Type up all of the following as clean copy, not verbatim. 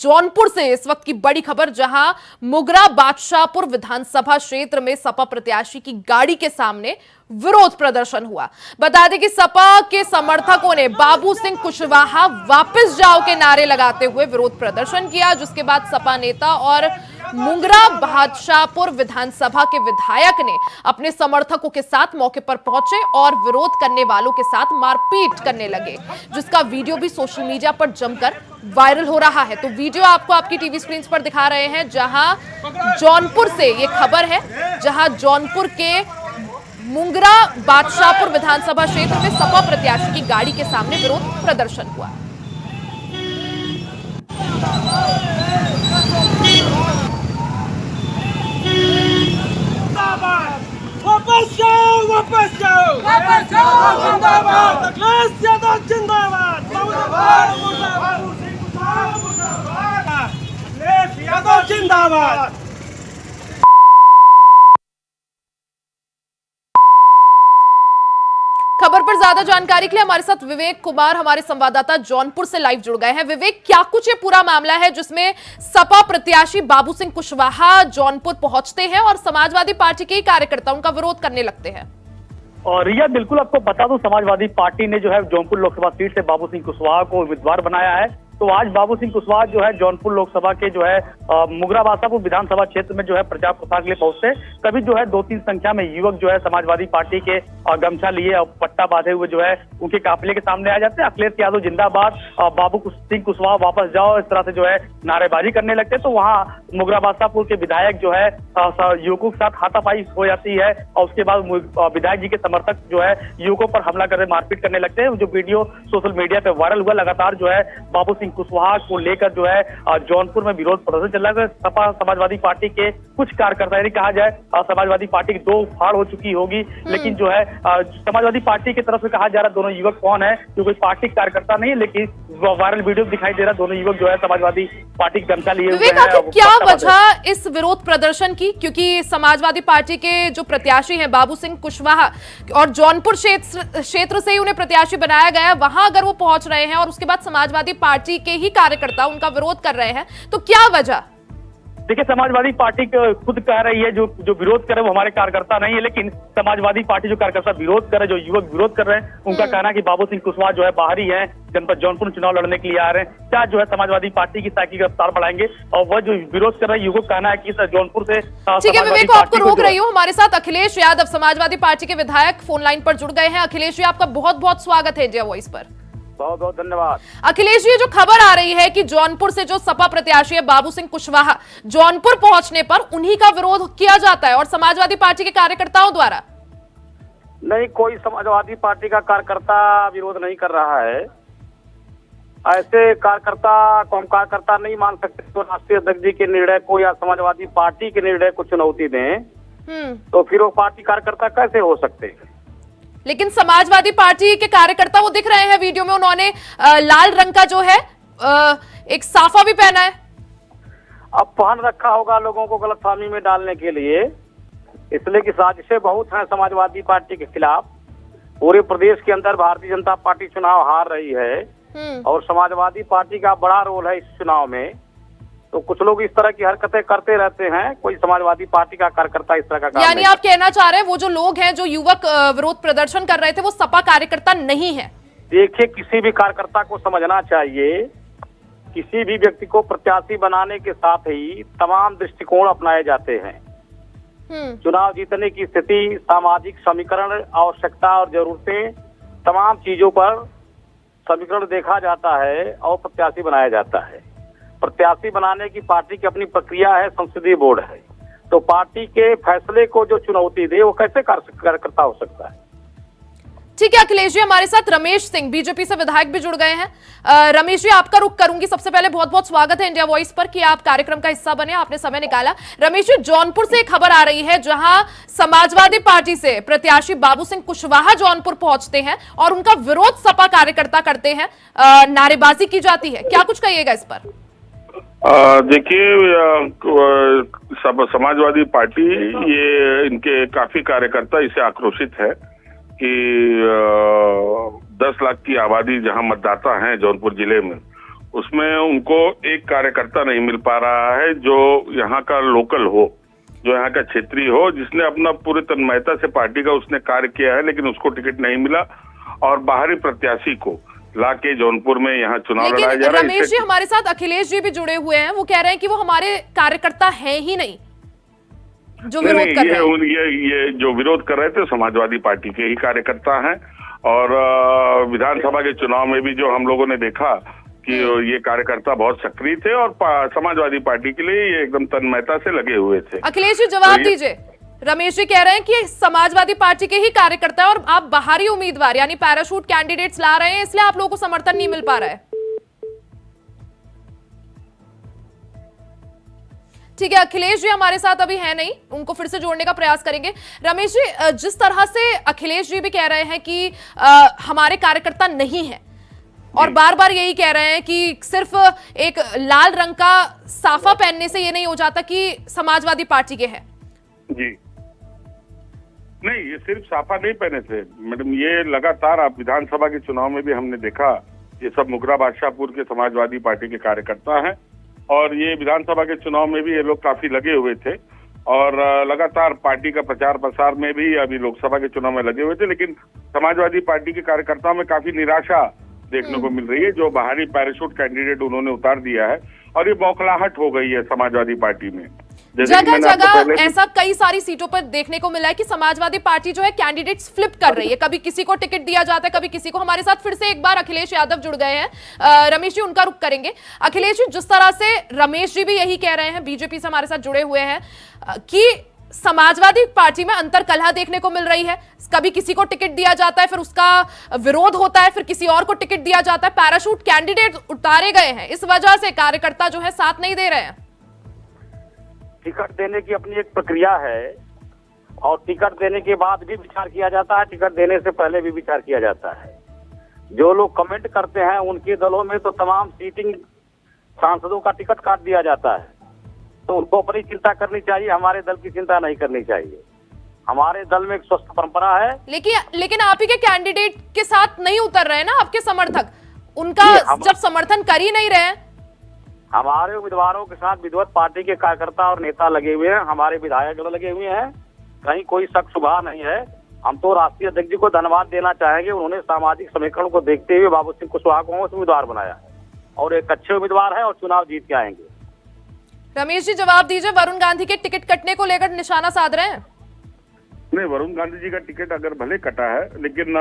जौनपुर से इस वक्त की बड़ी खबर, जहां मुगरा बादशाहपुर विधानसभा क्षेत्र में सपा प्रत्याशी की गाड़ी के सामने विरोध प्रदर्शन हुआ। बता दें कि सपा के समर्थकों ने बाबू सिंह कुशवाहा वापस जाओ के नारे लगाते हुए विरोध प्रदर्शन किया, जिसके बाद सपा नेता और मुगरा बादशाहपुर विधानसभा के विधायक ने अपने समर्थकों के साथ मौके पर पहुंचे और विरोध करने वालों के साथ मारपीट करने लगे, जिसका वीडियो भी सोशल मीडिया पर जमकर वायरल हो रहा है। तो वीडियो आपको आपकी टीवी स्क्रीन पर दिखा रहे हैं, जहां जौनपुर से ये खबर है, जहां जौनपुर के मुगरा बादशाहपुर विधानसभा क्षेत्र में सपा प्रत्याशी की गाड़ी के सामने विरोध प्रदर्शन हुआ। वापस जाओ, वापस जाओ, वापस जाओ, जिंदाबाद, अखिलेश यादव जिंदाबाद, मुर्दाबाद, मुर्दाबाद, अखिलेश यादव जिंदाबाद। खबर पर ज्यादा जानकारी के लिए हमारे साथ विवेक कुमार, हमारे संवाददाता जौनपुर से लाइव जुड़ गए हैं। विवेक, क्या कुछ ये पूरा मामला है जिसमें सपा प्रत्याशी बाबू सिंह कुशवाहा जौनपुर पहुंचते हैं और समाजवादी पार्टी के कार्यकर्ता उनका विरोध करने लगते हैं? और रिया, बिल्कुल आपको बता दूं, समाजवादी पार्टी ने जो है जौनपुर लोकसभा सीट से बाबू सिंह कुशवाहा को उम्मीदवार बनाया है। तो आज बाबू सिंह कुशवाहा जो है जौनपुर लोकसभा के जो है मुगरा बादशाहपुर विधानसभा क्षेत्र में जो है प्रचार प्रसार के लिए पहुंचते, तभी जो है 2-3 संख्या में युवक जो है समाजवादी पार्टी के गमछा लिए और पट्टा बांधे हुए जो है उनके काफिले के सामने आ जाते हैं। अखिलेश यादव जिंदाबाद, बाबू सिंह कुशवाहा वापस जाओ, इस तरह से जो है नारेबाजी करने लगते। तो वहाँ मुगरा बादशाहपुर के विधायक जो है युवकों के साथ हाथापाई हो जाती है और उसके बाद विधायक जी के समर्थक जो है युवकों पर हमला करने, मारपीट करने लगते हैं। जो वीडियो सोशल मीडिया पे वायरल हुआ, लगातार जो है बाबू सिंह कुशवाहा को लेकर जो है जौनपुर में विरोध प्रदर्शन चल रहा है। सपा समाजवादी पार्टी के कुछ कार्यकर्ता, यानी कहा जाए समाजवादी पार्टी की 2 फाड़ हो चुकी होगी, लेकिन जो है समाजवादी पार्टी की तरफ से कहा जा रहा है दोनों युवक कौन है, जो कोई पार्टी कार्यकर्ता नहीं है, लेकिन वायरल वीडियो दिखाई दे रहा है दोनों युवक जो है समाजवादी पार्टी की गमछा लिए हुए हैं। क्या वजह इस विरोध प्रदर्शन की? क्योंकि समाजवादी पार्टी के जो प्रत्याशी हैं बाबू सिंह कुशवाहा और जौनपुर क्षेत्र से ही उन्हें प्रत्याशी बनाया गया है, वहां अगर वो पहुंच रहे हैं और उसके बाद समाजवादी पार्टी के ही कार्यकर्ता उनका विरोध कर रहे हैं, तो क्या वजह? देखिए, समाजवादी पार्टी खुद कह रही है जो विरोध कर रहे हैं वो हमारे कार्यकर्ता नहीं है, लेकिन समाजवादी पार्टी जो कार्यकर्ता विरोध कर रहे हैं, जो युवक विरोध कर रहे हैं, उनका कहना है कि बाबू सिंह कुशवाहा जो है बाहरी है, जनपद जौनपुर में चुनाव लड़ने के लिए आ रहे हैं, क्या जो है समाजवादी पार्टी की साइकिल की रफ्तार बढ़ाएंगे। और वह जो विरोध कर रहे हैं युवक कहना है कि जौनपुर से ठीक है विवेक, आपको रोक रही हूँ। हमारे साथ अखिलेश यादव, समाजवादी पार्टी के विधायक, फोन लाइन पर जुड़ गए हैं। अखिलेश जी, आपका बहुत बहुत स्वागत है इंडिया वॉइस पर। बहुत बहुत धन्यवाद। अखिलेश जी, जो खबर आ रही है कि जौनपुर से जो सपा प्रत्याशी है बाबू सिंह कुशवाहा, जौनपुर पहुंचने पर उन्हीं का विरोध किया जाता है और समाजवादी पार्टी के कार्यकर्ताओं द्वारा? नहीं, कोई समाजवादी पार्टी का कार्यकर्ता विरोध नहीं कर रहा है। ऐसे कार्यकर्ता को हम कार्यकर्ता नहीं मान सकते। तो राष्ट्रीय अध्यक्ष जी के निर्णय को या समाजवादी पार्टी के निर्णय को चुनौती दें, तो फिर वो पार्टी कार्यकर्ता कैसे हो सकते हैं? लेकिन समाजवादी पार्टी के कार्यकर्ता वो दिख रहे हैं वीडियो में, उन्होंने लाल रंग का जो है एक साफा भी पहना है। अब पहन रखा होगा लोगों को गलतफहमी में डालने के लिए, इसलिए कि साजिशें बहुत हैं समाजवादी पार्टी के खिलाफ। पूरे प्रदेश के अंदर भारतीय जनता पार्टी चुनाव हार रही है और समाजवादी पार्टी का बड़ा रोल है इस चुनाव में। तो कुछ लोग इस तरह की हरकतें करते रहते हैं। कोई समाजवादी पार्टी का कार्यकर्ता इस तरह का काम यानी आप कहना चाह रहे हैं वो जो लोग हैं, जो युवक विरोध प्रदर्शन कर रहे थे, वो सपा कार्यकर्ता नहीं है? देखिए, किसी भी कार्यकर्ता को समझना चाहिए, किसी भी व्यक्ति को प्रत्याशी बनाने के साथ ही तमाम दृष्टिकोण अपनाए जाते हैं। चुनाव जीतने की स्थिति, सामाजिक समीकरण, आवश्यकता और जरूरतें, तमाम चीजों पर समीकरण देखा जाता है और प्रत्याशी बनाया जाता है। प्रत्याशी बनाने की पार्टी की अपनी प्रक्रिया है, संसदीय बोर्ड है। तो पार्टी के फैसले को जो चुनौती दे वो कैसे कार्यकर्ता हो सकता है? ठीक है अखिलेश जी, हमारे साथ रमेश सिंह बीजेपी से विधायक भी जुड़ गए हैं। रमेश जी, आपका रुख करूंगी। सबसे पहले बहुत बहुत स्वागत है इंडिया वॉइस पर कि आप कार्यक्रम का हिस्सा बने, आपने समय निकाला। रमेश जी, जौनपुर से एक खबर आ रही है जहां समाजवादी पार्टी से प्रत्याशी बाबू सिंह कुशवाहा जौनपुर पहुंचते हैं और उनका विरोध सपा कार्यकर्ता करते हैं, नारेबाजी की जाती है, क्या कुछ कहिएगा इस पर? देखिए, समाजवादी पार्टी, ये इनके काफी कार्यकर्ता इससे आक्रोशित है कि 10 लाख की आबादी जहां मतदाता हैं जौनपुर जिले में, उसमें उनको एक कार्यकर्ता नहीं मिल पा रहा है जो यहाँ का लोकल हो, जो यहाँ का क्षेत्रीय हो, जिसने अपना पूरी तन्मयता से पार्टी का उसने कार्य किया है, लेकिन उसको टिकट नहीं मिला और बाहरी प्रत्याशी को लाके जौनपुर में यहाँ चुनाव लड़ाया जा रहा है। रमेश जी, हमारे साथ अखिलेश जी भी जुड़े हुए हैं, वो कह रहे हैं कि वो हमारे कार्यकर्ता हैं ही नहीं जो विरोध कर रहे हैं। ये जो विरोध कर रहे थे समाजवादी पार्टी के ही कार्यकर्ता हैं और विधानसभा के चुनाव में भी जो हम लोगों ने देखा कि ये कार्यकर्ता बहुत सक्रिय थे और समाजवादी पार्टी के लिए ये एकदम तन्मयता से लगे हुए थे। अखिलेश जी जवाब दीजिए, रमेश जी कह रहे हैं कि समाजवादी पार्टी के ही कार्यकर्ता है और आप बाहरी उम्मीदवार यानी पैराशूट कैंडिडेट्स ला रहे हैं, इसलिए आप लोगों को समर्थन नहीं मिल पा रहा है। ठीक है, अखिलेश जी हमारे साथ अभी है नहीं, उनको फिर से जोड़ने का प्रयास करेंगे। रमेश जी, जिस तरह से अखिलेश जी भी कह रहे हैं कि हमारे कार्यकर्ता नहीं है और बार बार यही कह रहे हैं कि सिर्फ एक लाल रंग का साफा पहनने से ये नहीं हो जाता कि समाजवादी पार्टी के हैं। जी नहीं, ये सिर्फ साफा नहीं पहने थे मैडम, ये लगातार आप विधानसभा के चुनाव में भी हमने देखा, ये सब मुगरा बादशाहपुर के समाजवादी पार्टी के कार्यकर्ता हैं और ये विधानसभा के चुनाव में भी ये लोग काफी लगे हुए थे और लगातार पार्टी का प्रचार प्रसार में भी अभी लोकसभा के चुनाव में लगे हुए थे। लेकिन समाजवादी पार्टी के कार्यकर्ताओं में काफी निराशा देखने को मिल रही है, जो बाहरी पैराशूट कैंडिडेट उन्होंने उतार दिया है और ये बौखलाहट हो गई है समाजवादी पार्टी में। जगह जगह ऐसा कई सारी सीटों पर देखने को मिला है कि समाजवादी पार्टी जो है कैंडिडेट्स फ्लिप कर रही है, कभी किसी को टिकट दिया जाता है, कभी किसी को। हमारे साथ फिर से एक बार अखिलेश यादव जुड़ गए हैं, रमेश जी उनका रुख करेंगे। अखिलेश जी, जिस तरह से रमेश जी भी यही कह रहे हैं, बीजेपी से हमारे साथ जुड़े हुए हैं कि समाजवादी पार्टी में अंतर कलह देखने को मिल रही है, कभी किसी को टिकट दिया जाता है फिर उसका विरोध होता है, फिर किसी और को टिकट दिया जाता है, पैराशूट कैंडिडेट उतारे गए हैं, इस वजह से कार्यकर्ता जो है साथ नहीं दे रहे हैं। टिकट देने की अपनी एक प्रक्रिया है और टिकट देने के बाद भी विचार किया जाता है, टिकट देने से पहले भी विचार किया जाता है। जो लोग कमेंट करते हैं उनके दलों में तो तमाम सीटिंग सांसदों का टिकट काट दिया जाता है, तो उनको अपनी चिंता करनी चाहिए, हमारे दल की चिंता नहीं करनी चाहिए। हमारे दल में एक स्वस्थ परंपरा है। लेकिन आप ही के कैंडिडेट के साथ नहीं उतर रहे हैं ना आपके समर्थक, उनका जब समर्थन कर ही नहीं रहे हैं। हमारे उम्मीदवारों के साथ विधिवत पार्टी के कार्यकर्ता और नेता लगे हुए हैं, हमारे विधायक लगे हुए हैं, कहीं कोई शक शुबा नहीं है। हम तो राष्ट्रीय अध्यक्ष जी को धन्यवाद देना चाहेंगे, उन्होंने सामाजिक समीकरण को देखते हुए बाबू सिंह कुशवाहा को उम्मीदवार बनाया और एक अच्छे उम्मीदवार है और चुनाव जीत के आएंगे। रमेश जी जवाब दीजिए, वरुण गांधी के टिकट कटने को लेकर निशाना साध रहे हैं? नहीं, वरुण गांधी जी का टिकट अगर भले कटा है लेकिन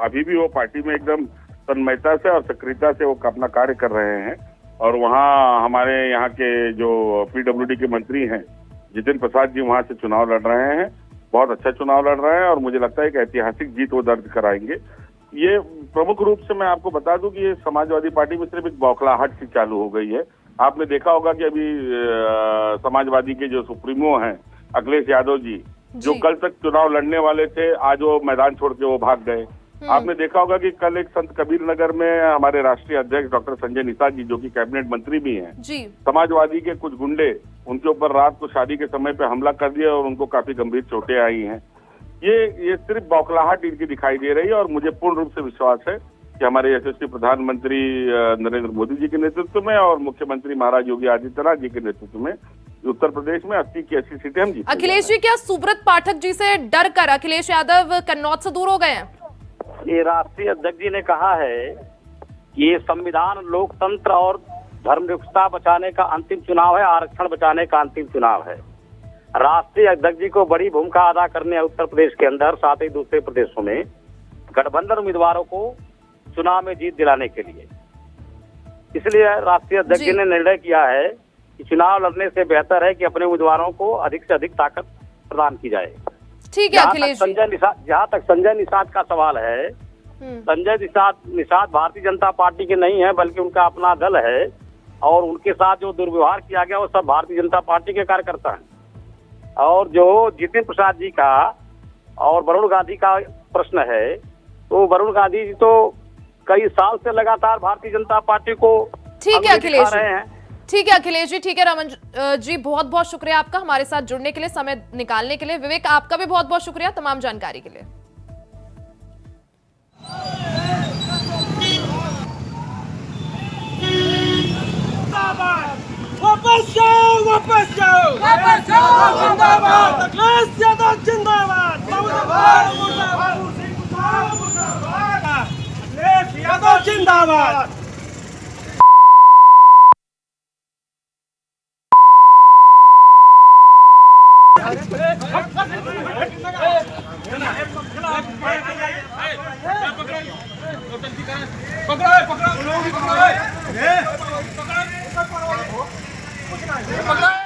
अभी भी वो पार्टी में एकदम तन्मयता से और सक्रियता से वो अपना कार्य कर रहे हैं और वहाँ हमारे यहाँ के जो पीडब्ल्यूडी के मंत्री हैं जितिन प्रसाद जी वहाँ से चुनाव लड़ रहे हैं, बहुत अच्छा चुनाव लड़ रहे हैं और मुझे लगता है कि ऐतिहासिक जीत वो दर्ज कराएंगे। ये प्रमुख रूप से मैं आपको बता दूं कि ये समाजवादी पार्टी में सिर्फ एक बौखलाहट सी चालू हो गई है। आपने देखा होगा कि अभी समाजवादी के जो सुप्रीमो हैं अखिलेश यादव जी, जो कल तक चुनाव लड़ने वाले थे, आज वो मैदान छोड़ के वो भाग गए। आपने देखा होगा कि कल एक संत कबीर नगर में हमारे राष्ट्रीय अध्यक्ष डॉक्टर संजय निषाद जी, जो कि कैबिनेट मंत्री भी हैं, समाजवादी के कुछ गुंडे उनके ऊपर रात को शादी के समय पे हमला कर दिया और उनको काफी गंभीर चोटें आई हैं। ये सिर्फ बौखलाहट इनकी दिखाई दे रही है और मुझे पूर्ण रूप से विश्वास है कि हमारे यशस्वी प्रधानमंत्री नरेंद्र मोदी जी के नेतृत्व में और मुख्यमंत्री महाराज योगी आदित्यनाथ जी के नेतृत्व में उत्तर प्रदेश में 80 की 80 सीटें हम जीतेंगे। अखिलेश जी, क्या सुब्रत पाठक जी से डर कर अखिलेश यादव कन्नौज से दूर हो गए हैं? ये राष्ट्रीय अध्यक्ष जी ने कहा है कि ये संविधान, लोकतंत्र और धर्मनिरपेक्षता बचाने का अंतिम चुनाव है, आरक्षण बचाने का अंतिम चुनाव है। राष्ट्रीय अध्यक्ष जी को बड़ी भूमिका अदा करने है उत्तर प्रदेश के अंदर, साथ ही दूसरे प्रदेशों में गठबंधन उम्मीदवारों को चुनाव में जीत दिलाने के लिए। इसलिए राष्ट्रीय अध्यक्ष जी ने निर्णय किया है कि चुनाव लड़ने से बेहतर है कि अपने उम्मीदवारों को अधिक से अधिक ताकत प्रदान की जाए। ठीक है अखिलेश जी। जहाँ तक संजय निषाद का सवाल है, संजय निषाद भारतीय जनता पार्टी के नहीं है, बल्कि उनका अपना दल है और उनके साथ जो दुर्व्यवहार किया गया वो सब भारतीय जनता पार्टी के कार्यकर्ता हैं। और जो जितिन प्रसाद जी का और वरुण गांधी का प्रश्न है, तो वरुण गांधी जी तो कई साल से लगातार भारतीय जनता पार्टी को ठीक है अखिलेश रहे हैं। ठीक है अखिलेश जी, ठीक है। रमन जी, बहुत बहुत शुक्रिया आपका हमारे साथ जुड़ने के लिए, समय निकालने के लिए। विवेक, आपका भी बहुत बहुत शुक्रिया तमाम जानकारी के लिए। जिंदाबाद वापस जाओ वापस जाओ जिंदाबाद अखिलेश यादव जिंदाबाद मुर्दाबाद मुर्दाबाद अखिलेश यादव जिंदाबाद पकड़ो